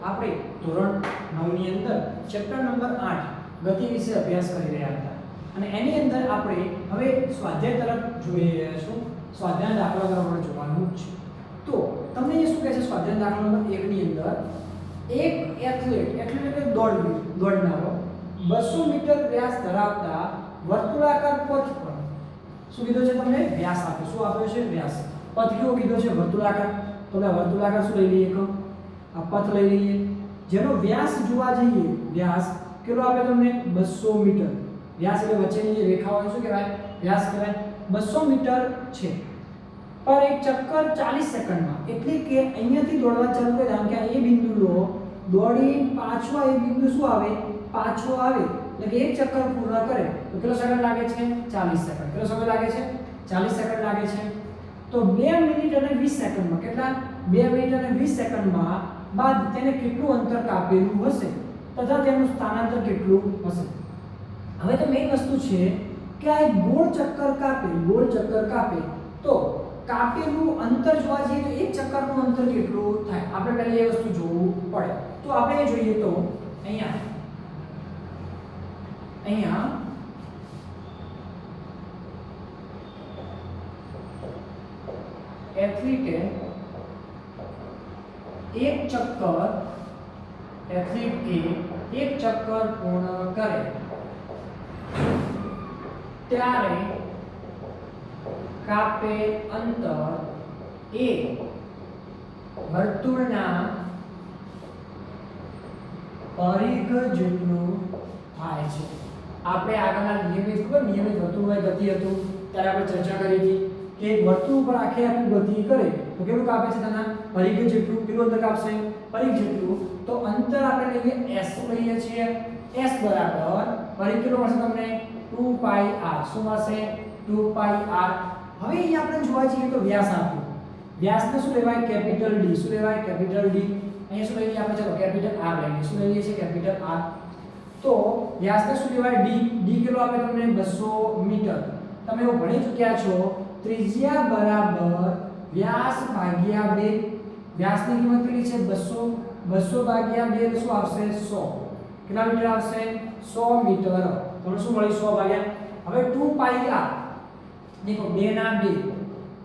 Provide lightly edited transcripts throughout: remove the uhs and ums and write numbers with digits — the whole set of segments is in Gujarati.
આપણે ધોરણ 9 ની અંદર ચેપ્ટર નંબર 8 ગતિ વિશે અભ્યાસ કરી રહ્યા હતા અને એની અંદર આપણે હવે સ્વાધ્યાય તરફ જોઈ રહ્યા છું. સ્વાધ્યાય દાખલા તરફ આપણે જોવાનું છે. તો તમને એ શું કહે છે સ્વાધ્યાય દાખલા નંબર 1 ની અંદર એક એથ્લેટ એટલે દોડનારો 200 મીટર વ્યાસ ધરાવતા વર્તુળાકાર પથ પર શું કીધું છે તમને વ્યાસ આપ્યો. શું આપ્યો છે વ્યાસ. પથ કેવો કીધો છે વર્તુળાકાર. તો આપણે વર્તુળાકાર શું લઈ લઈએ એક આ પથ લઈ લઈએ જેનો વ્યાસ જોવા જઈએ વ્યાસ કેટલો આપે તમને 200 મીટર. વ્યાસ એટલે વચ્ચેની જે રેખા હોય શું કહેવાય વ્યાસ કહેવાય. 200 મીટર છે પર એક ચક્કર 40 સેકન્ડમાં એટલે કે અહીંયાથી દોડવા ચાલુ કરે કારણ કે એ બિંદુ લો દોડી પાછો એ બિંદુ શું આવે પાછો આવે એટલે કે એક ચક્કર પૂર્ણ કરે તો કેટલો સેકન્ડ લાગે છે 40 સેકન્ડ. કેટલો સમય લાગે છે 40 સેકન્ડ લાગે છે. તો 2 મિનિટ અને 20 સેકન્ડમાં કેટલા 2 મિનિટ અને 20 સેકન્ડમાં બાદ તેને કેટલું અંતર કાપેલું હશે તથા તેનું સ્થાનાંતર કેટલું હશે. હવે તો મેઈન વસ્તુ છે કે આ ગોળ ચક્કર કાપે તો કાપેલું અંતર જોવા જઈએ તો એક ચક્કરનું અંતર કેટલું થાય આપણે પહેલા એ વસ્તુ જોવું પડે. તો આપણે એ જોઈએ તો અહીંયા એથ્લેટ એક ચક્કર પૂર્ણ કરે ત્યારે કાપે અંતર એ વર્તુળના પરિઘ જેટલું થાય છે. આપણે આગળના નિયમિત વર્તુળમાં ગતિ હતું ત્યારે આપણે ચર્ચા કરી હતી કે એક વર્તુળ ઉપર આખે આખી ગતિ કરે તો કેટલું કાપે છે તેના પરિઘ જેટલું. કેટલું અંતર કાપશે પરિઘ જેટલું. તો અંતર આપણે લઈએ s લઈએ છીએ. s બરાબર પરિઘ કેટલું મળશે તમને 2πr. શું મળશે 2πr. હવે અહીં આપણે જોવા જઈએ તો વ્યાસ આપ્યો. વ્યાસને શું લેવાય કેપિટલ D. શું લેવાય કેપિટલ D. અહીંયા શું લઈએ આપણે ચલો કેપિટલ R લઈએ. શું લઈએ છીએ કેપિટલ R. તો વ્યાસને શું લેવાય D. D કેટલો આપે તમને 200 મીટર. તમે એવું ભણી ચૂક્યા છો ત્રિજ્યા બરાબર વ્યાસ ભાગ્યા 2. વ્યાસની કિંમત કેટલી છે 200 ભાગ્યા 2 એટલે શું આવશે 100. કેટલા મીટર આવશે 100 મીટર. તમને શું મળી 100 ભાગ્યા. હવે 2πr देखो 2 ના 2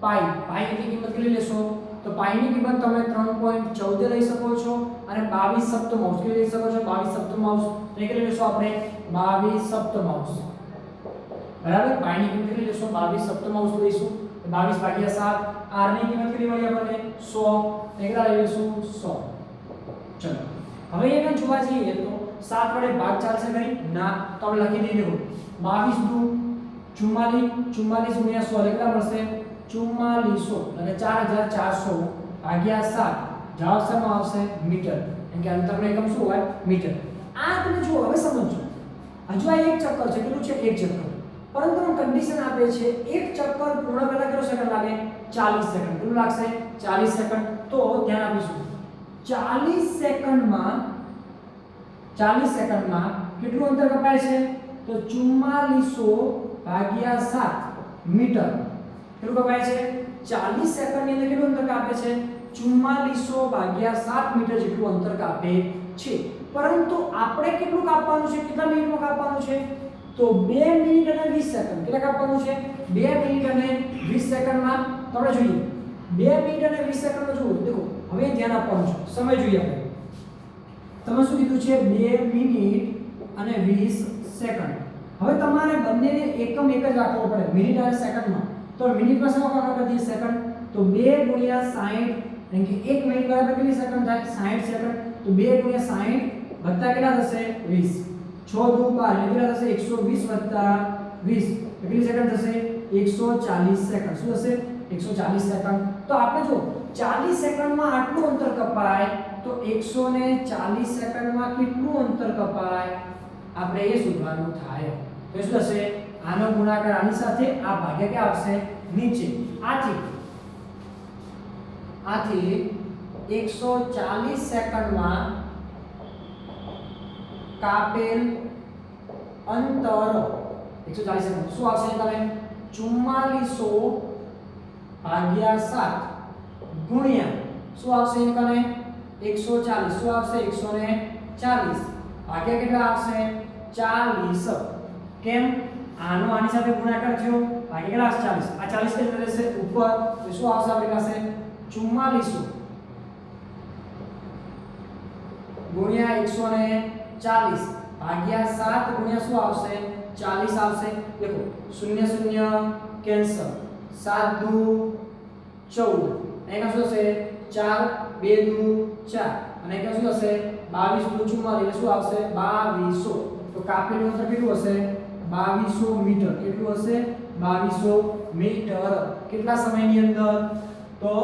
પાઈ ની કિંમત કેટલી લેશો તો પાઈ ની કિંમત તમે 3.14 લઈ શકો છો અને 22 સપ્તમાંશ કેટલી લઈ શકો છો 22 સપ્તમાંશ. તો એ કેટલી લેશો આપણે 22 સપ્તમાંશ બરાબર. પાઈ ની કિંમત કેટલી લેશો 22 સપ્તમાંશ લઈશું 22 ભાગ્યા 7. r ની કિંમત કેટલી મળી આપણને 100. કેટલા લઈ લેશું 100. ચલો હવે એને જોવા જઈએ તો 7 વડે ભાગ ચાલશે ખરી ના. તો આપણે લખી દઈએ દેખો 22 44 ગુણ્યા 100 કેટલા મળશે 4400 અને 4400 ભાગ્યા 7 જવાબ શેનો આવશે મીટર. કેમ કે અંતરનો એકમ શું હોય મીટર. આ તમે જુઓ હવે સમજો હજુ આ એક ચક્કર છે કેટલું છે એક ચક્કર પરંતુ કન્ડિશન આપે છે એક ચક્કર પૂર્ણ કરતા કેટલો સેકન્ડ લાગે 40 સેકન્ડ. કેટલું લાગશે 40 સેકન્ડ. તો ધ્યાન આપીશું 40 સેકન્ડમાં કેટલું અંતર કપાય છે તો 4400 ભાગ્યા 7 મીટર. કેટલું કપાય છે 40 સેકન્ડની અંદર કેટલું અંતર કાપે છે 4400 ભાગ્યા 7 મીટર જેટલું અંતર કાપે છે. પરંતુ આપણે કેટલું કાપવાનું છે કેટલા મિનિટમાં કાપવાનું છે તો 2 મિનિટ અને 20 સેકન્ડ. કેટલા કાપવાનું છે 2 મિનિટ અને 20 સેકન્ડમાં. તો આપણે જોઈએ 2 મિનિટ અને 20 સેકન્ડમાં જુઓ દેખો હવે ધ્યાન આપવાનું છે સમય જોઈએ આપણે. તમે શું કીધું છે 2 મિનિટ અને 20 સેકન્ડ. હવે તમારે બંનેને એકમ એક જ રાખવો પડે મિનિટ અને સેકન્ડમાં. તો મિનિટમાં શું કરવાનું કરી દઈએ સેકન્ડ. તો 2 ગુણ્યા 60 એટલે કે 1 મિનિટ બરાબર કેટલી સેકન્ડ થાય 60 સેકન્ડ. તો 2 ગુણ્યા 60 વત્તા કેટલા થશે 20. 6 દુ 12 એટલે કેટલા થશે 120 વત્તા 20 કેટલી સેકન્ડ થશે 140 સેકન્ડ. શું થશે 140 સેકન્ડ. તો આપણે જો 40 સેકન્ડમાં આટલું અંતર કપાય તો 140 સેકન્ડમાં કેટલું અંતર કપાય આપણે એ શોધવાનું થાય. તો શું થશે આનો ગુણાકાર આની સાથે આ ભાગ્યા કે આવશે નીચે. આથી 140 સેકન્ડમાં કાપેલ અંતર 140 સેકન્ડ શું આવશે તમે 4400 ભાગ્યા 7 ગુણ્યા શું આવશે કને 140 શું આવશે 140 ભાગ્યા કેટલા આવશે 40 કેમ આનો આની સાથે ગુણાકાર થયો ભાગ્યા કેટલા 40 આ 40 કેટલા રહેશે ઉપર તો શું આવશે આપણી પાસે 44 ગુણ્યા 140 ભાગ્યા 7 ગુણ્યા શું આવશે 40 આવશે देखो 0 0 कैंसल 7 दू 14 અહીંયા શું થશે 4 2 દू 4 અને અહીંયા શું થશે 22 દू 44 એટલે શું આવશે 2200 તો કાપેલું અંતર કેટલું હશે 2200 મીટર કેટલું હશે 2200 મીટર કેટલા સમયની અંદર તો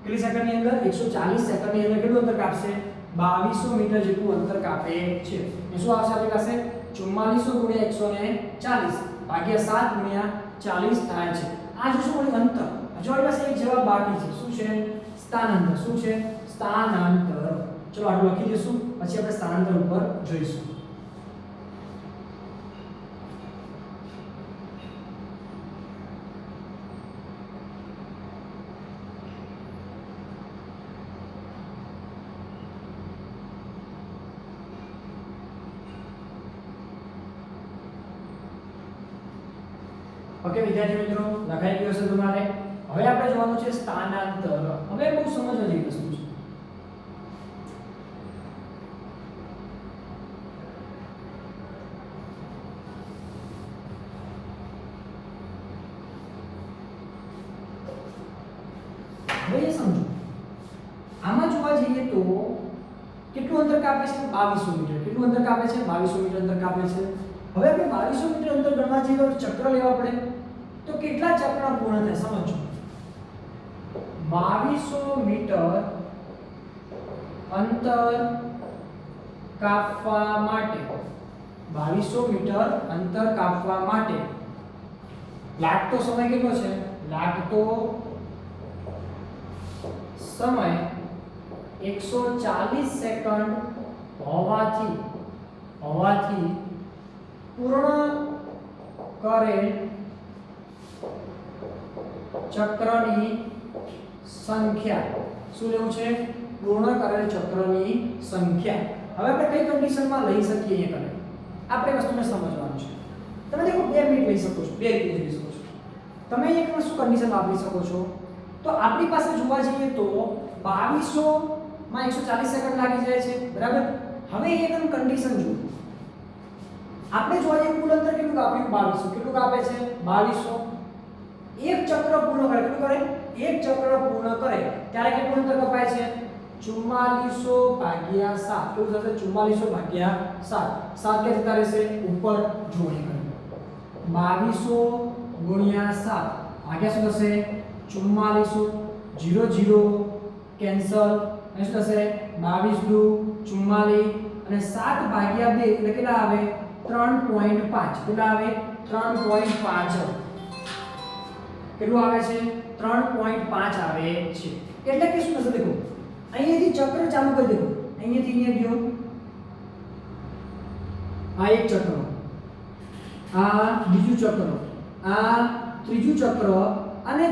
કેટલી સેકન્ડની અંદર 140 સેકન્ડની અંદર કેટલું અંતર કાપશે 2200 મીટર જેટલું અંતર કાપે છે એ શું આવશે આપણી પાસે 4400 ગુણ્યા 140 ભાગ્યા 7 ગુણ્યા 40 થાય છે આ જો શું અંતર હજુ આપણી પાસે એક જવાબ બાકી છે શું છે સ્થાનાંતર શું છે સ્થાનાંતર ચલો આટલું લખી દઈશું પછી આપણે સ્થાનાંતર ઉપર જોઈશું ओके विद्यार्थी मित्रों लखाई गयो છે તમારે હવે આપણે જોવાનું છે સ્થાનાંતર હવે બહુ સમજવા જેવી વસ્તુ છે હવે એ સમજો આમાં જોવા જઈએ તો કેટલું અંતર કાપે છે 2200 મીટર કેટલું અંતર કાપે છે 2200 મીટર અંતર કાપે છે હવે આપણે 2200 મીટર અંતર ગણવા જઈએ તો ચક્ર લેવા પડે તો કેટલા ચક્ર પૂર્ણ થાય સમજો 2200 મીટર અંતર કાપવા માટે 2200 મીટર અંતર કાપવા માટે લાગતો સમય કેટલો છે લાગતો સમય 140 સેકન્ડ હોવાથી પૂર્ણ કરેલ ચક્રની સંખ્યા શું લેવું છે પૂર્ણ કરેલ ચક્રની સંખ્યા હવે આપણે કઈ કન્ડિશનમાં લઈ શકીએ એ કરે આપણે વસ્તુને સમજવાનું છે તમે દેખો 2 મિનિટ લઈ શકો છો 2 રીતે લઈ શકો છો તમે એક શું કન્ડિશન વાપરી શકો છો તો આપણી પાસે જોવા જઈએ તો 2200 માં 140 સેકન્ડ લાગી જાય છે બરાબર હવે એકદમ કન્ડિશન જુઓ આપણે જોવા જઈએ કુલ અંતર કેટલું કાપ્યું 2200 કેટલું કાપે છે 2200 એક ચક્ર પૂર્ણ કરે કેટલું કરે એક ચક્ર પૂર્ણ કરે ત્યારે કેટલું અંતર કપાય છે 4400 ભાગ્યા 7 કેટલું થશે 4400 ભાગ્યા 7 7 કે જતા રહેશે ઉપર જોડી કરો 2200 ગુણ્યા 7 ભાગ્યા શું થશે 4400 0 0 કેન્સલ અને શું થશે 22 દુ 44 અને 7 ભાગ્યા 2 એટલે કેટલા આવે 3.5 કેટલા આવે 3.5 કેટલું આવે છે 3.5 આવે છે એટલે કે શું થશે દેખો અહીંયાથી ચક્ર ચાલુ કરી દેખો અહીંયાથી અહીંયા ગયો આ એક ચક્ર આ બીજું ચક્ર આ ત્રીજું ચક્ર અને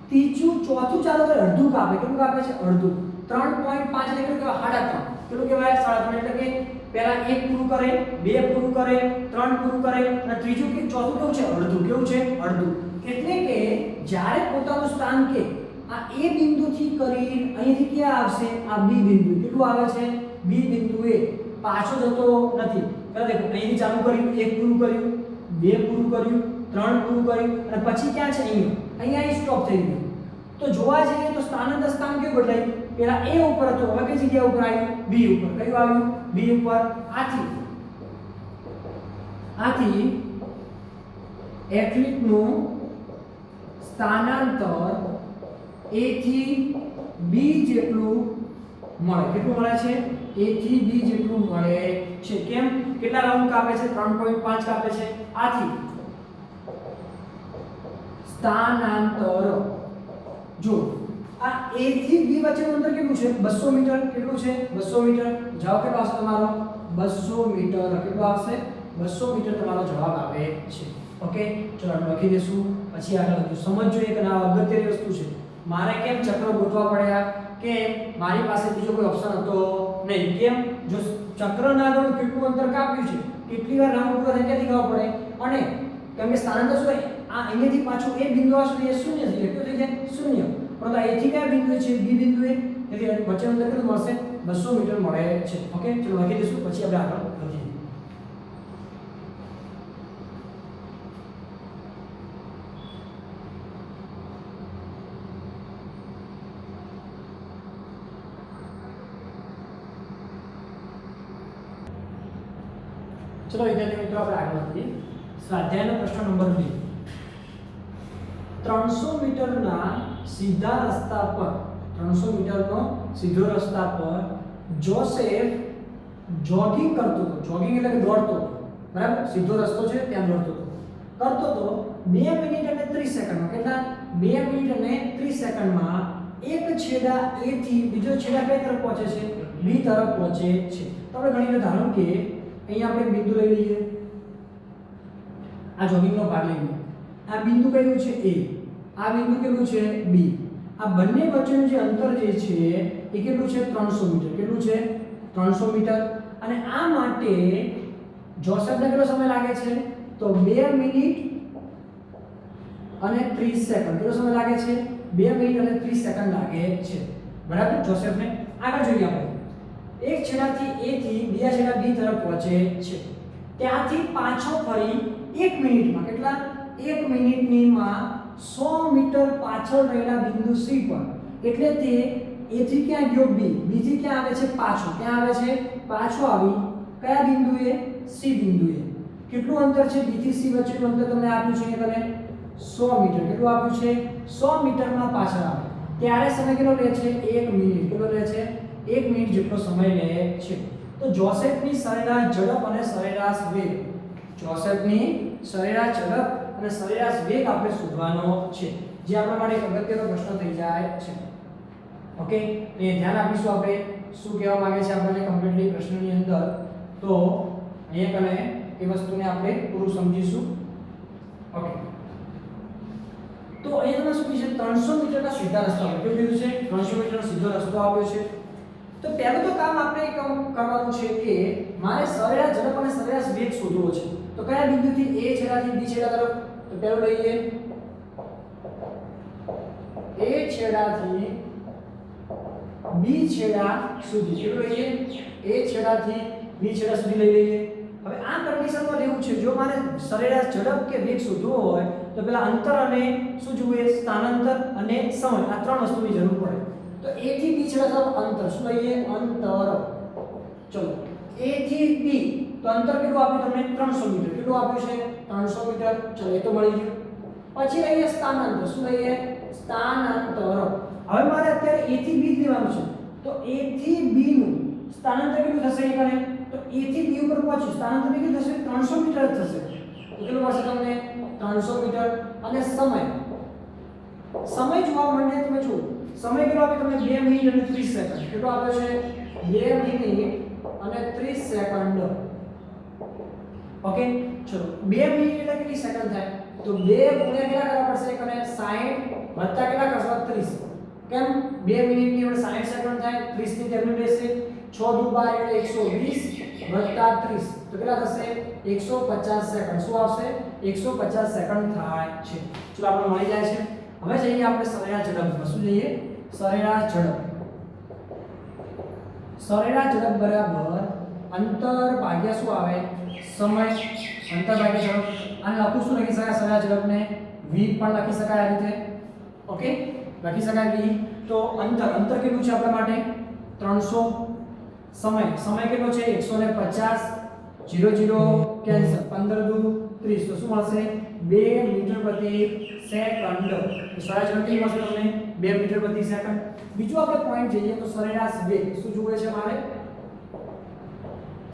ત્રીજું ચોથું ચાલુ કરે અડધું કાપે કેટલું કાપે છે અડધું 3.5 એટલે કેટલું કહેવાય 3.5 કેટલું કહેવાય 3.5 એટલે કે પહેલા એક પૂરું કરે બે પૂરું કરે ત્રણ પૂરું કરે અને ત્રીજું કે ચોથું કેવું છે અડધું કેવું છે અડધું એટલે કે જ્યારે પોતાનું સ્થાન કે આ એ બિંદુથી કરી અહીંથી ક્યાં આવશે આ બી બિંદુ કેટલું આવે છે બી બિંદુએ પાછો જતો નથી તો દેખો અહીંથી ચાલુ કર્યું એક પૂરું કર્યું બે પૂરું કર્યું ત્રણ પૂરું કર્યું અને પછી ક્યાં છે અહીંયા સ્ટોપ થઈ ગયું તો જોવા જઈએ તો સ્થાનાંતર સ્થાન કેવું બદલાયું પહેલા એ ઉપર હતો હવે કઈ જગ્યા ઉપર આવ્યું બી ઉપર કયું આવ્યું બી ઉપર આથી એથ્લીટનું સ્થાનાંતર A થી B જેટલું મળે કેટલું મળે છે A થી B જેટલું મળે છે કેમ કેટલા રાઉન્ડ કાપે છે 3.5 કાપે છે આથી સ્થાનાંતર જો આ A થી B વચ્ચેનું અંતર કેટલું છે 200 મીટર કેટલું છે 200 મીટર જવાબ કેટલો આવશે તમારો 200 મીટર કેટલો આવશે 200 મીટર તમારો જવાબ આવે છે ઓકે ચલો લખી દઈશું પછી આગળ સમજજો એક ના અગત્યની વસ્તુ છે મારે કેમ ચક્ર ગોઠવા પડ્યા કે મારી પાસે બીજો કોઈ ઓપ્શન હતો નહીં. કેમ? જો ચક્રના આગળ કેટલું અંતર કાપ્યું છે, કેટલી વાર રાઉન્ડ પૂરો થાય ક્યાંથી ખબર પડે. અને કેમ કે સ્થાનાંતર શું હોય, આ અહીંયાથી પાછું એ બિંદુ આ સુધી એ શૂન્ય થઈ જાય. કેટલું થઈ જાય? શૂન્ય. પરંતુ a થી કયા બિંદુએ છે? b બિંદુએ. તેથી વચ્ચેનું અંતર કેટલું મળશે? 200 મીટર મળે છે. ઓકે, ચલો લખી દઈશું, પછી આપણે આગળ વધીએ. ચલો વિદ્યાર્થી મિત્રો આપણે આગળ વધીએ. સ્વાધ્યાયનો પ્રશ્ન નંબર 2. 300 મીટરના સીધા રસ્તા પર 300 મીટરનો સીધો રસ્તા પર જોસેફ જોગિંગ કરતો હતો. જોગિંગ એટલે કે દોડતો હતો. બરાબર? સીધો રસ્તો છે ત્યાં દોડતો હતો. કરતો તો 2 મિનિટ અને 30 સેકન્ડમાં. કેટલા? 2 મિનિટ અને 30 સેકન્ડમાં એક છેડા A થી બીજો છેડા કઈ તરફ પહોંચે છે? B તરફ પહોંચે છે. તો આપણે ગણીને ધારો કે અહીંયા આપણે બિંદુ લઈ લઈએ, આ જોગિંગનો ભાગ લઈ લઈએ. આ બિંદુ કયું છે? A. આ બિંદુ કેટલું છે? B. આ બંને વચ્ચેનું જે અંતર જે છે એ કેટલું છે? 300 મીટર. કેટલું છે? 300 મીટર. અને આ માટે જોસેફને કેટલો સમય લાગે છે? તો 2 મિનિટ અને 30 સેકન્ડ. કેટલો સમય લાગે છે? 2 મિનિટ અને 30 સેકન્ડ લાગે છે. બરાબર? જોસેફને. આગળ જોઈએ આપણે. એક છેડાથી A થી બીજા છેડા B તરફ પહોંચે છે. ત્યાંથી પાછો ફરી 1 મિનિટમાં, કેટલા? 1 મિનિટનીમાં 100 મીટર પાછળ રહેલા બિંદુ C પર, એટલે તે A થી ક્યાં ગયો? B. B થી ક્યાં આવે છે? પાછો. ક્યાં આવે છે? પાછો આવી કયા બિંદુએ? C બિંદુએ. કેટલું અંતર છે? B થી C વચ્ચેનું અંતર તમને આપ્યું છે અહીંયા તમે 100 મીટર. કેટલું આપ્યું છે? 100 મીટરમાં પાછળ આવે ત્યારે સમય કેટલો લે છે? 1 મિનિટ. કેટલો લે છે? 1 મિનિટ જેટલો સમય લે છે. તો જોસેફની સરેરાશ ઝડપ અને સરેરાશ વેગ, જોસેફની સરેરાશ ઝડપ અને સરેરાશ વેગ આપણે શોધવાનો છે, જે આપણા માટે એક અગત્યનો પ્રશ્ન થઈ જાય છે. ઓકે, તો એ ધ્યાન આપીશું આપણે શું કહેવા માંગે છે આપણને કમ્પ્લીટલી પ્રશ્નની અંદર. તો અહીંયા કને એ વસ્તુને આપણે પૂરું સમજીશું. ઓકે, તો અહીંયા તમે શું કીધું છે? 300 મીટરના સીધા રસ્તા પર. કેવું કીધું છે? 300 મીટરનો સીધો રસ્તો આપ્યો છે. તો પહેલું તો કામ આપણે કરવાનું છે કે મારે સરેરાશ ઝડપ અને સરેરાશ વેગ શોધવો છે. તો કયા બિંદુથી A છેડાથી B છેડા તરફ? તો પહેલું લઈએ A છેડાથી B છેડા સુધી. કેટલું લઈએ? A છેડાથી B છેડા સુધી લઈ લઈએ. હવે આ કન્ડિશનમાં લેવું છે, જો મારે સરેરાશ ઝડપ કે વેગ શોધવો હોય તો પેલા અંતર અને શું જોઈએ? સ્થાનાંતર અને સમય, આ ત્રણ વસ્તુની જરૂર પડે. તો A થી B છેડા તરફ અંતર શું લઈએ? અંતર. ચલો A થી B તો અંતર કેટલું આપ્યું તમને? 300 મીટર. કેટલું આપ્યું છે? 300 મીટર. ચલો એ તો મળી ગયું. પછી લઈએ સ્થાનાંતર. શું લઈએ? સ્થાનાંતર. હવે મારે અત્યારે A થી B લેવાનું છે. તો A થી B નું સ્થાનાંતર કેટલું થશે? એ કરે તો A થી B ઉપર પહોંચ્યું સ્થાનાંતર કેટલું થશે? 300 મીટર જ થશે. તો કેટલું મળશે તમને? 300 મીટર. અને સમય, સમય જોવા માટે તમે જુઓ સમય કેટલો આપ્યો તમને? 2 મિનિટ અને 30 સેકન્ડ. કેટલો આપ્યો છે? 2 મિનિટ અને 30 સેકન્ડ. ઓકે, ચલો 2 મિનિટ એટલે કેટલી સેકન્ડ થાય? તો 2 ગુણ્યા કેટલા કરવા પડશે? અને 60 વત્તા કેટલા કરશો? 30. કેમ? 2 મિનિટની આપણે 60 સેકન્ડ થાય, 30 ની જરૂર રહેશે. 6 દુ 12 એટલે 120 વત્તા 30 તો કેટલા થશે? 150 સેકન્ડ. શું આવશે? 150 સેકન્ડ થાય છે. ચલો આપણે મળી જાય છે. હવે જઈએ આપણે સરેરાશ ઝડપ. શું જઈએ? સરેરાશ ઝડપ. સરેરાશ ઝડપ બરાબર અંતર ભાગ્યા શું આવે? સમય. અંતર ભાગ્યા ઝડપ. આને લખું શું લખી શકાય? સરેરાશ ઝડપને v પણ લખી શકાય આ રીતે. ઓકે, લખી શકાય v. તો અંતર કેટલું છે આપણા માટે? 300. સમય કેટલો છે? 150. 0 કેન્સલ. 15 દુ 30 તો શું મળશે? 2 મીટર પ્રતિ સેકન્ડ. તો સરેરાશ ઝડપ કેટલી મળશે તમને? 2 મીટર પ્રતિ સેકન્ડ. બીજું આપણે પોઈન્ટ જોઈએ તો સરેરાશ વેગ. શું જોઈએ છે મારે?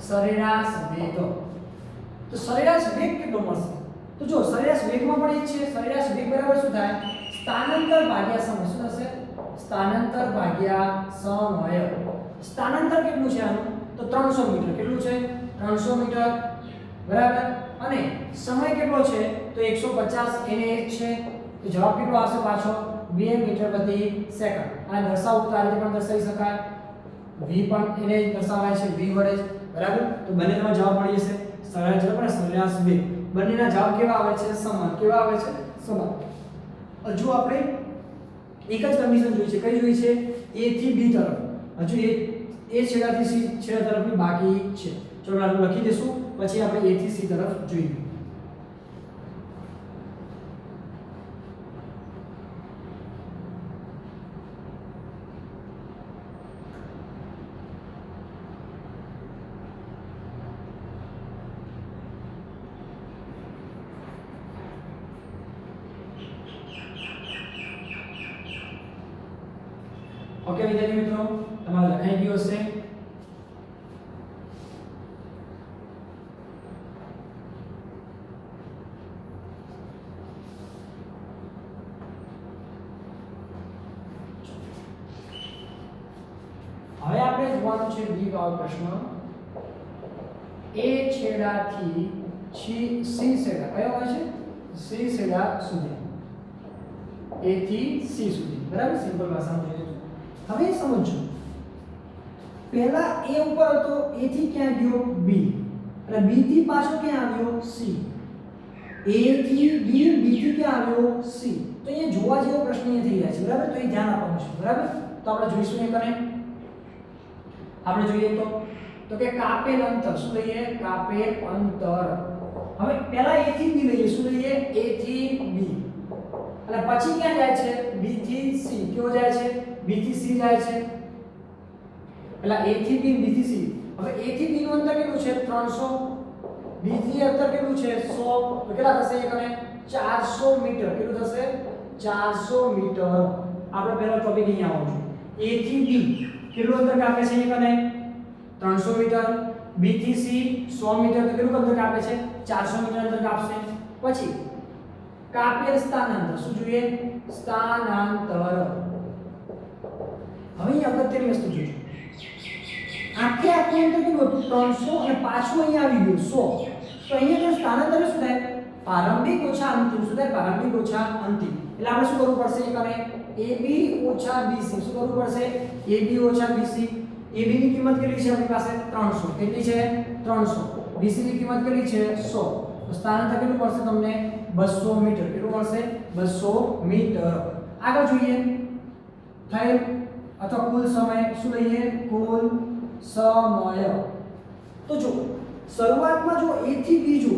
સરેરાશ વેગ. તો સરેરાશ વેગ કેટલો મળશે? તો જો સરેરાશ વેગમાં પણ એક છે. સરેરાશ વેગ બરાબર શું થાય? સ્થાનાંતર ભાગ્યા સમય. શું થશે? સ્થાનાંતર ભાગ્યા સમય. સ્થાનાંતર કેટલું છે આનું? તો 300 મીટર. કેટલું છે? 300 મીટર. બરાબર. અને સમય કેટલો છે? તો 150. એને 1 છે. તો જવાબ કેટલો આવશે પાછો? 2 મીટર પ્રતિ સેકન્ડ અને દર્શાવવું તો આ રીતે પણ દર્શાવી શકાય v પણ એને દર્શાવાય છે v વડે બરાબર તો બંનેનો જવાબ મળી જશે સરેરાશ ઝડપ અને સરેરાશ વેગ બંનેના જવાબ કેવા આવે છે સમાન કેવા આવે છે સમાન હજુ આપણે એક જ કન્ડિશન જોઈ છે કઈ જોઈ છે a થી b તરફ હજુ એ છેડાથી c છેડા તરફની બાકી છે ચલો આપણે લખી દઈશું પછી આપણે a થી c તરફ જોઈએ ઓકે વિદ્યાર્થી મિત્રો તમારે લખાઈ ગયું હશે હવે આપણે જોવાનું છે બી વાળો પ્રશ્ન એ છેડાથી સી છેડા કયો હોય છે સી છેડા સુધી એ થી સી સુધી બરાબર સિમ્પલ ભાષામાં જોઈએ હવે સમજો પહેલા a ઉપર હતો a થી ક્યાં ગયો b અને b થી પાછો ક્યાં આવ્યો c a થી b b થી ક્યાં આવ્યો c તો અહીંયા જોવા જેવો પ્રશ્ન એ થઈ જાય છે બરાબર તો એ ધ્યાન આપવાનું છે બરાબર તો આપણે જોઈશું એ કને આપણે જોઈએ તો કે કાપેલ અંતર શું લઈએ કાપેલ અંતર હવે પહેલા a થી b લઈએ શું લઈએ a થી b અને પછી ક્યાં જાય છે b થી c કયો જાય છે b થી c જાય છે એટલે a થી b b થી c હવે a થી b નું અંતર કેટલું છે 300 b થી અંતર કેટલું છે 100 તો કેટલા થશે એ કને 400 મીટર કેટલું થશે 400 મીટર આપણે પહેલા ટોપિક અહીંયા આવવાનું છે a થી b કેટલું અંતર કાપે છે એ કને 300 મીટર b થી c 100 મીટર તો કેટલું અંતર કાપે છે 400 મીટર અંતર કાપશે પછી કાપેલ સ્થાનાંતર શું જોઈએ સ્થાનાંતર હવે અહીં અગત્યની વસ્તુ જોઈએ આખે આખું અંતર કેટલું હતું 300 અને પાછું અહીંયા આવી ગયું 100 તો અહીંયા તો સ્થાનાંતર શું થાય પ્રારંભિક ઓછા અંતિમ શું થાય પ્રારંભિક ઓછા અંતિમ એટલે આપણે શું કરવું પડશે એ કરે AB ઓછા BC શું કરવું પડશે AB ઓછા BC AB ની કિંમત કેટલી છે આપણી પાસે 300 કેટલી છે 300 BC ની કિંમત કેટલી છે 100 તો સ્થાનાંતર કેટલું મળશે તમને 200 મીટર કેટલું મળશે 200 મીટર આગળ જોઈએ થયેલ અથવા કુલ સમય શું લઈએ કુલ સમય તો જો શરૂઆતમાં જો a થી b જો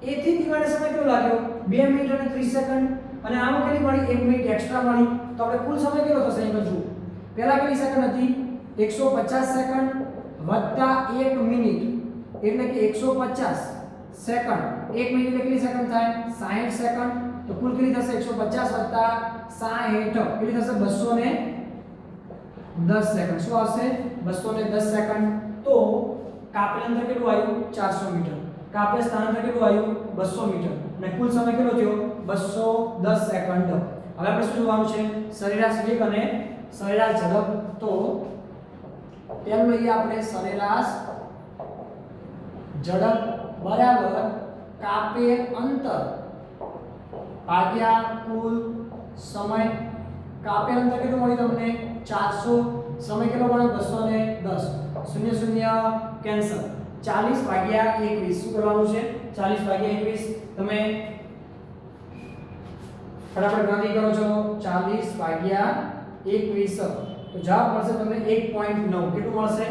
a થી b માટે સમય કેટલો લાગ્યો 2 મિનિટ અને 30 સેકન્ડ અને આમાં કેટલી મળી 1 મિનિટ એક્સ્ટ્રા મળી તો આપણે કુલ સમય કેટલો થશે અહીં જો પહેલા કેટલી સેકન્ડ હતી 150 સેકન્ડ વત્તા 1 મિનિટ એટલે કે 150 સેકન્ડ 1 મિનિટ કેટલી સેકન્ડ થાય 60 સેકન્ડ તો કુલ કેટલી થશે 150 વત્તા 60 કેટલી થશે 210 સેકન્ડ શું આવશે 210 સેકન્ડ તો કાપેલ અંતર કેટલું આવ્યું 400 મીટર કાપેલ સ્થાનાંતર કેટલું આવ્યું 200 મીટર અને કુલ સમય કેટલો થયો 210 સેકન્ડ હવે આપણે શું જોવાનું છે સરેરાશ વેગ અને સરેરાશ ઝડપ તો તેમ લઈએ આપણે સરેરાશ ઝડપ બરાબર કાપેલ અંતર ભાગ્યા કુલ સમય કાપેલ અંતર કેટલું મળ્યું તમને 400 સમય કેટલો મળ્યો 210 0 0 કેન્સલ 40 ભાગ્યા 21 શું કરવાનું છે 40 ભાગ્યા 21 તમે ફટાફટ ગણતરી કરો છો 40 ભાગ્યા 21 તો જવાબ મળશે તમને 1.9 કેટલું મળશે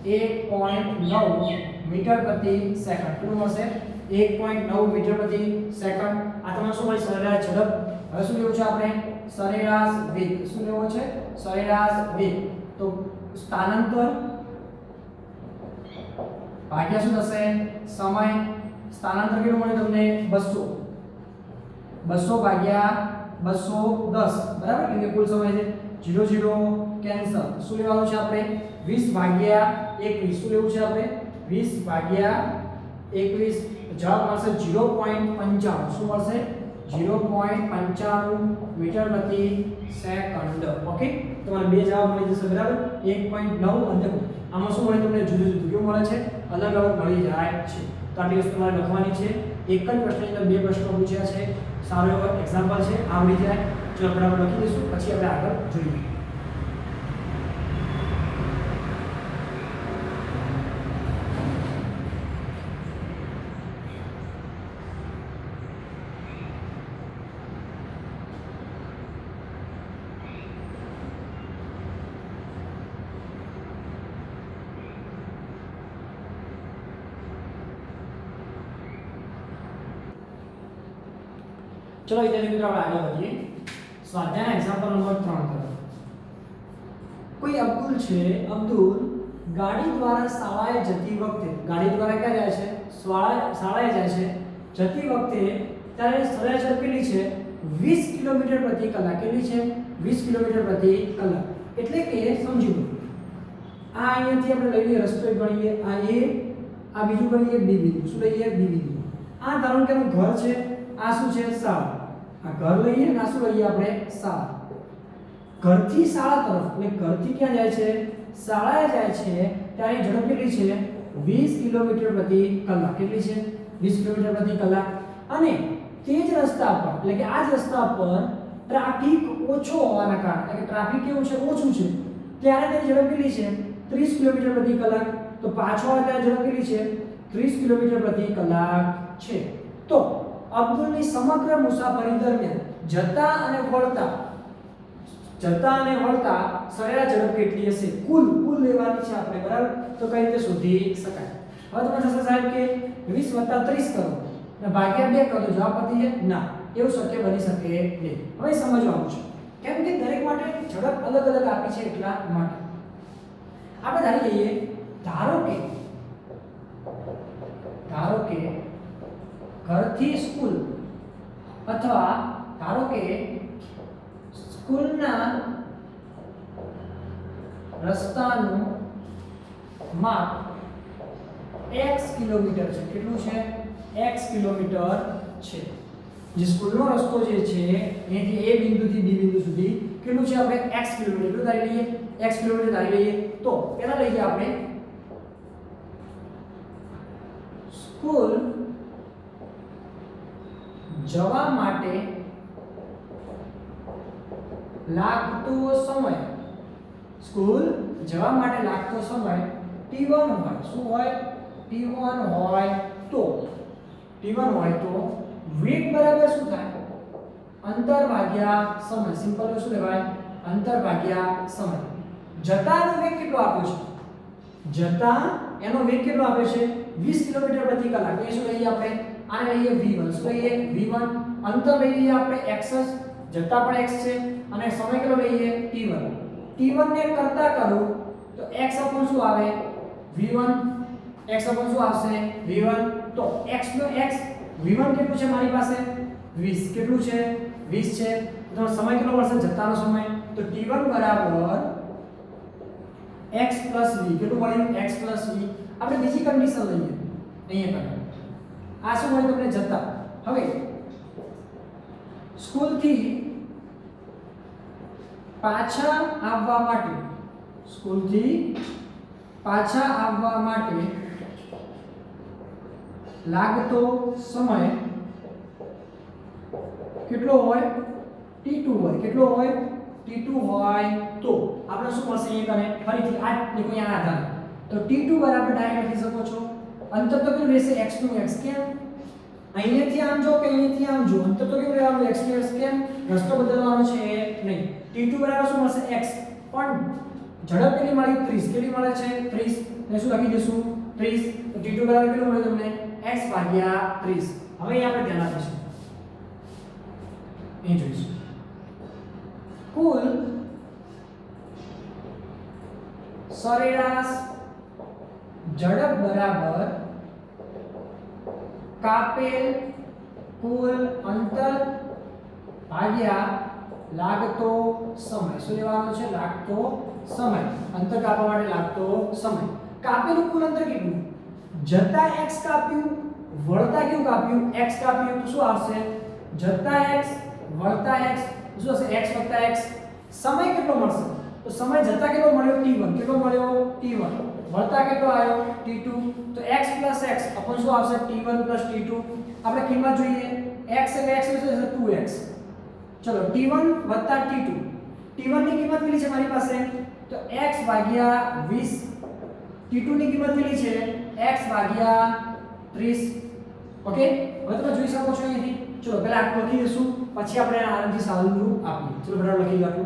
1.9 મીટર પ્રતિ સેકન્ડ કેટલું મળશે 1.9 મીટર પ્રતિ સેકન્ડ આ તમને શું મળી સરેરાશ ઝડપ હવે શું લેવું છે આપણે સરેરાશ વેગ શું લેવો છે સરેરાશ વેગ તો સ્થાનાંતર ભાગ્યા શું થશે સમય સ્થાનાંતર કેટલું મળે તમને 200 ભાગ્યા 210 બરાબર એટલે કુલ સમય છે 0 0 કેન્સલ શું લેવાનું છે આપણે 20 ભાગ્યા 21 શું લેવું છે આપણે 20 ભાગ્યા 21 જવાબ મળશે 0.95 શું મળશે 0.95 મીટર પ્રતિ સેકન્ડ ઓકે તમારે બે જવાબ મળી જશે બરાબર 1.9 અને આમાં શું મળે તમને જુદું જુદું કેવું મળે છે અલગ અલગ મળી જાય છે તો આ દિવસ તમારે લખવાની છે એક જ પ્રશ્નની અંદર બે પ્રશ્નો પૂછ્યા છે સારો એવો એક્ઝામ્પલ છે આવડી જાય જો આપણે લખી દઈશું પછી આપણે આગળ જોઈએ. चलो विद्यार्थी मित्रों આપણે આગળ વધીએ. સ્વાધ્યાયના એક્ઝામ્પલ નંબર 3 તરફ. કોઈ અબ્દુલ છે. અબ્દુલ ગાડી દ્વારા શાળાએ જતી વખતે ગાડી દ્વારા ક્યાં જાય છે? શાળાએ જાય છે. જતી વખતે ત્યારે સરેરાશ કેટલી છે? 20 કિલોમીટર પ્રતિ કલાક. કેટલી છે? 20 કિલોમીટર પ્રતિ કલાક. એટલે કે સમજી લો આ અહીંયાથી આપણે લઈ લઈએ રસ્તો એક ગણીએ. આ A, આ બીજું ગણીએ B બિંદુ. શું લઈએ? B બિંદુ. આ ધારો કે એનું ઘર છે. આ શું છે? શાળા. આ ઘર લઈએ ને આ શું લઈએ આપણે? શાળા. ઘરથી શાળા તરફ એટલે ઘરથી ક્યાં જાય છે? શાળાએ જાય છે. ત્યારે ઝડપ કેટલી છે? 20 કિલોમીટર પ્રતિ કલાક. કેટલી છે? 20 કિલોમીટર પ્રતિ કલાક. અને તે જ રસ્તા પર એટલે કે આ જ રસ્તા પર ટ્રાફિક ઓછો હોવાના કારણે એટલે કે ટ્રાફિક કેવું છે? ઓછું છે. ત્યારે તેની ઝડપ કેટલી છે? 30 કિલોમીટર પ્રતિ કલાક. તો પાછો આવે ત્યારે ઝડપ કેટલી છે? 30 કિલોમીટર પ્રતિ કલાક છે. તો અબ્દુલની સમગ્ર મુસાફરી દરમિયાન જતા અને વળતા સરેરાશ ઝડપ કેટલી હશે? કુલ લેવાની છે આપણે, બરાબર? તો કઈ રીતે શોધી શકાય? હવે તમે થશે સાહેબ કે 20 + 30 કરો અને ભાગ્યા 2 કરો, જવાબ પતી જાય? ના, એવું શક્ય બની શકે નહીં. હવે સમજવાનું છે કેમ કે દરેક માટે ઝડપ અલગ અલગ આપી છે એટલા માટે. આપણે ધારી લઈએ ધારો કે ઘરથી સ્કૂલ અથવા ધારો કે સ્કૂલના રસ્તાનું માપ x કિલોમીટર છે. કેટલું છે? x કિલોમીટર છે. જે સ્કૂલનો રસ્તો જે છે અહીંથી A બિંદુથી B બિંદુ સુધી કેટલું છે? આપણે x કિલોમીટર એટલું ધારી લઈએ. x કિલોમીટર ધારી લઈએ. તો પહેલા લઈએ આપણે સ્કૂલ જવા માટે લાગતો સમય. સ્કૂલ જવા માટે લાગતો સમય t1 હોય. શું હોય? t1 હોય તો વેગ બરાબર શું થાય? અંતર ભાગ્યા સમય. સિમ્પલ શું કહેવાય? અંતર ભાગ્યા સમય. જતાનો વેગ કેટલો આપ્યો છે? જતા એનો વેગ કેટલો આપ્યો છે? 20 કિલોમીટર પ્રતિ કલાક. એ શું લઈએ આપણે? આને લઈએ v1. શું લઈએ? v1. અંતર લઈ લઈએ આપણે x જ, જતા પણ x છે અને સમય કેટલો લઈએ? t1. t1 ને કરતા કરું તો x upon શું આવે? v1. x upon શું આવશે? v1. તો x નો x v1 કેટલું છે મારી પાસે? 20. કેટલું છે? 20 છે. તો સમય કેટલો મળશે? જતાનો સમય. તો t1 બરાબર x v. કેટલું મળ્યું? x v. આપણે બીજી કન્ડિશન લઈએ અહીંયા પર. આ શું મળ્યું તમને? જતા. હવે સ્કૂલથી પાછા આવવા માટે લાગતો સમય કેટલો હોય? t2 હોય. કેટલો હોય? t2 હોય. તો આપણે શું મળશે? અહીંયા કને ફરીથી આ દેખો અહીંયા આધાર. તો t2 બરાબર ડાયરેક્ટ લખી શકો છો. અંતર તો કેટલું રહેશે? x નું x. કેમ? અહીંયાથી આમ જો કે અહીંયાથી આમ જો, અંતર તો કેવું રહેવાનું? x નું x. કેમ? રસ્તો બદલવાનો છે નહીં. t2 બરાબર શું મળશે? x. પણ ઝડપ કેટલી મળી? 30. કેટલી મળે છે? 30. ને શું લખી દઈશું? 30. તો t2 બરાબર કેટલું મળ્યું તમને? x ભાગ્યા 30. હવે અહીં આપણે ધ્યાન આપીશું. અહીં જોઈશું કુલ સરેરાશ ઝડપ બરાબર કાપેલ કુલ અંતર ભાગ્યા લાગતો સમય. શું લેવાનો છે? લાગતો સમય. અંતર કાપવા માટે લાગતો સમય. કાપેલું કુલ અંતર કેટલું? જતા x કાપ્યું, વળતા કેવું કાપ્યું? x કાપ્યું. તો શું આવશે? જતા x વળતા x શું હશે? x + x. સમય કેટલો મળશે? તો સમય જતા કેટલો મળ્યો? t1. કેટલો મળ્યો? t1. વળતા કેટલો આવ્યો? t2. તો x + x अपन શું આવશે? t1 + t2. આપણે કિંમત જોઈએ. x એટલે x એટલે 2x. ચલો t1 + t2 t1 ની કિંમત કેટલી છે મારી પાસે તો x ભાગ્યા 20 t2 ની કિંમત કેટલી છે x ભાગ્યા 30 ઓકે હવે તમે જોઈ શકો છો અહીંથી ચલો પહેલા આ લખી દઈશું પછી આપણે આરામથી સાદું રૂપ આપીએ ચલો બરાબર લખી દો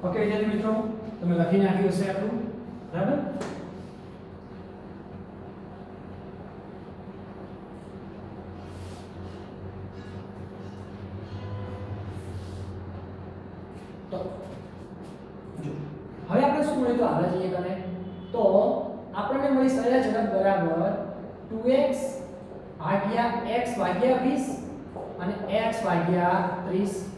ઓકે વિદ્યાર્થી મિત્રો તમે લખી નાખ્યું હશે આપણું બરાબર તો જો હવે આપણે શું મળ્યું તો આગળ જઈએ કરે તો આપણને મળી સરેરાશ ઝડપ બરાબર 2x ભાગ્યા x ભાગ્યા 20 અને x ભાગ્યા 30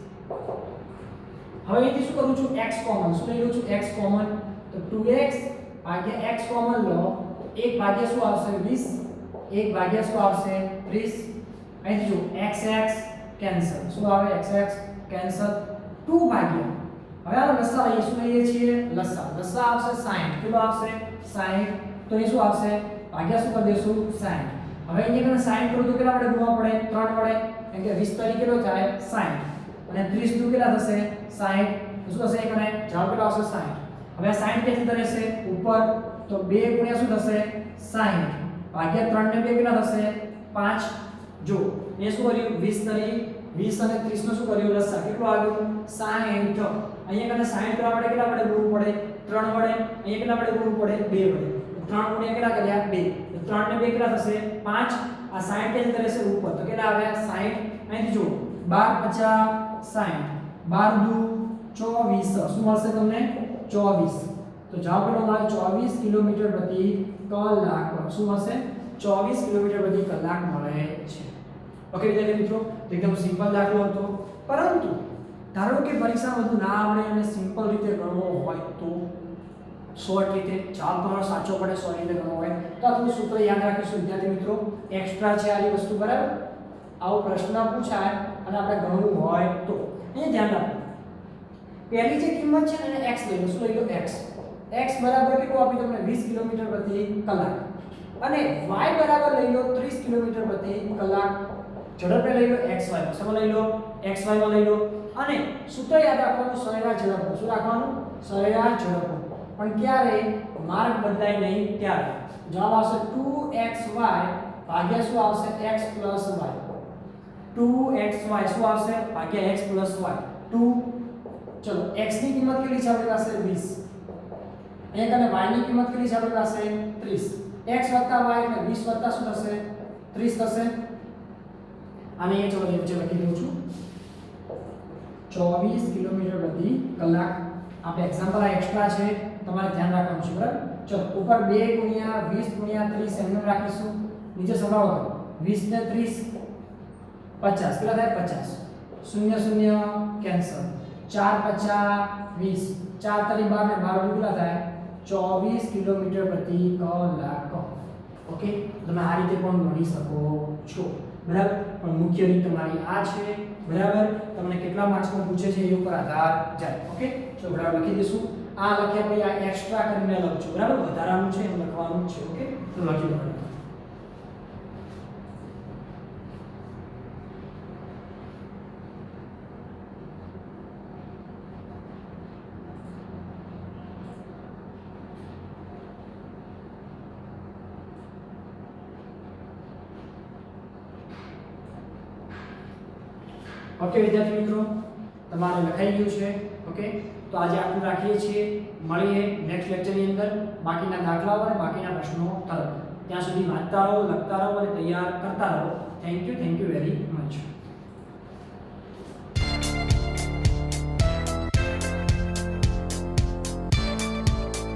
હવે અહીંથી શું કરું છું x કોમન શું લઈ લઉં છું x કોમન તો 2x ભાગ્યા x કોમન લો 1 ભાગ્યા શું આવશે 20 1 ભાગ્યા શું આવશે 30 અહીંથી જો x કેન્સલ શું આવે x કેન્સલ 2 ભાગ્યા હવે આ લસા લઈએ શું લઈએ છીએ લસા આવશે 60 કેટલો આવશે 60 તો એ શું આવશે ભાગ્યા શું કરી દેશું 60 હવે અહીંયા કને 60 કરું તો કેટલા વડે ગુણવા પડે 3 વડે કેમ કે 20 તરીકે કેટલો થાય 60 અને 30 નું કેટલા થશે 60 તો શું થશે એકને જવાબ કેટલો આવશે 60 હવે આ 60 કેન્સલ થશે ઉપર તો 2 ગુણ્યા શું થશે 60 ભાગ્યા 3 ને 2 કેટલા થશે 5 જો એ શું કર્યું 20 તરી 20 અને 30 નું શું કર્યું લસા કેટલું આવ્યું 60 અહીંયા કને 60 કરવા માટે કેટલા વડે ગુણવું પડે 3 વડે અહીંયા કેટલા વડે ગુણવું પડે 2 વડે 3 ગુણ્યા કેટલા કર્યા 2 તો 3 ને 2 કેટલા થશે 5 આ 60 કેન્સલ થશે ઉપર તો કેટલા આવ્યા 60 અહીંથી જો 12 50 60 12 દુ 24 શું મળશે તમને 24 તો જવાબ કેટલો મળે 24 કિલોમીટર પ્રતિ કલાક શું મળશે 24 કિલોમીટર પ્રતિ કલાક મળે છે ઓકે વિદ્યાર્થી મિત્રો તો એકદમ સિમ્પલ દાખલો હતો પરંતુ ધારો કે પરીક્ષામાં બધું ના આવડે અને સિમ્પલ રીતે ગણવો હોય તો શોર્ટ રીતે જવાબ તમારો સાચો પડે શોર્ટ રીતે ગણવો હોય તો આ થોડું સૂત્ર યાદ રાખીશું વિદ્યાર્થી મિત્રો એક્સ્ટ્રા છે આ વસ્તુ બરાબર આવો પ્રશ્ન પૂછાય અને આપણે ગણવું હોય તો અહીંયા ધ્યાન રાખો પહેલી જે કિંમત છે ને x લઈ લો શું લઈ લો x બરાબર કેટલું આપી તમને 20 કિલોમીટર પ્રતિ કલાક અને y બરાબર લઈ લો 30 કિલોમીટર પ્રતિ કલાક ઝડપે લઈ લો xy માં લઈ લો xy માં લઈ લો અને સૂત્ર યાદ રાખવાનું સરેરાશ ઝડપ શું રાખવાનું સરેરાશ ઝડપ પણ ક્યારે માર્ગ બદલાય નહીં ત્યારે જવાબ આવશે 2xy ભાગ્યા શું આવશે x y 2xy શું આવશે ભાગ્યા x y 2 ચલો x ની કિંમત કેટલી છે આપણી પાસે 20 અહીંયા કને y ની કિંમત કેટલી છે આપણી પાસે 30 x y એટલે 20 શું થશે 30 થશે અને એ ચલો નીચે લખી દઉં છું 24 કિલોમીટર પ્રતિ કલાક આપણે એક્ઝામ્પલ આ એક્સ્ટ્રા છે તમારે ધ્યાન રાખવાનું છે બરાબર ચલો ઉપર 2 ગુણ્યા 20 ગુણ્યા 30 એમને રાખીશું નીચે સરવાળો કરો 20 ને 30 50 કેટલા થાય 50 0 0 કેન્સલ 4 50 20 4 તરી 12 ને 12 કેટલા થાય 24 કિલોમીટર પ્રતિ કલાક ઓકે તમે આ રીતે પણ ગણી શકો છો બરાબર પણ મુખ્ય રીત તમારી આ છે બરાબર તમને કેટલા માર્ક્સમાં પૂછે છે એ ઉપર આધાર જાય ઓકે તો બરાબર લખી દઈશું આ લખ્યા પછી આ એક્સ્ટ્રા કરીને લખજો બરાબર વધારાનું છે એમ લખવાનું છે ઓકે તો લખી દો ઓકે વિદ્યાર્થી મિત્રો તમારે લખાઈ ગયું છે ઓકે તો આજે આટલું રાખીએ છીએ મળીએ નેક્સ્ટ લેક્ચરની અંદર બાકીના દાખલાઓ અને બાકીના પ્રશ્નો તરફ ત્યાં સુધી વાંચતા રહો લખતા રહો અને તૈયાર કરતા રહો થેન્ક યુ વેરી મચ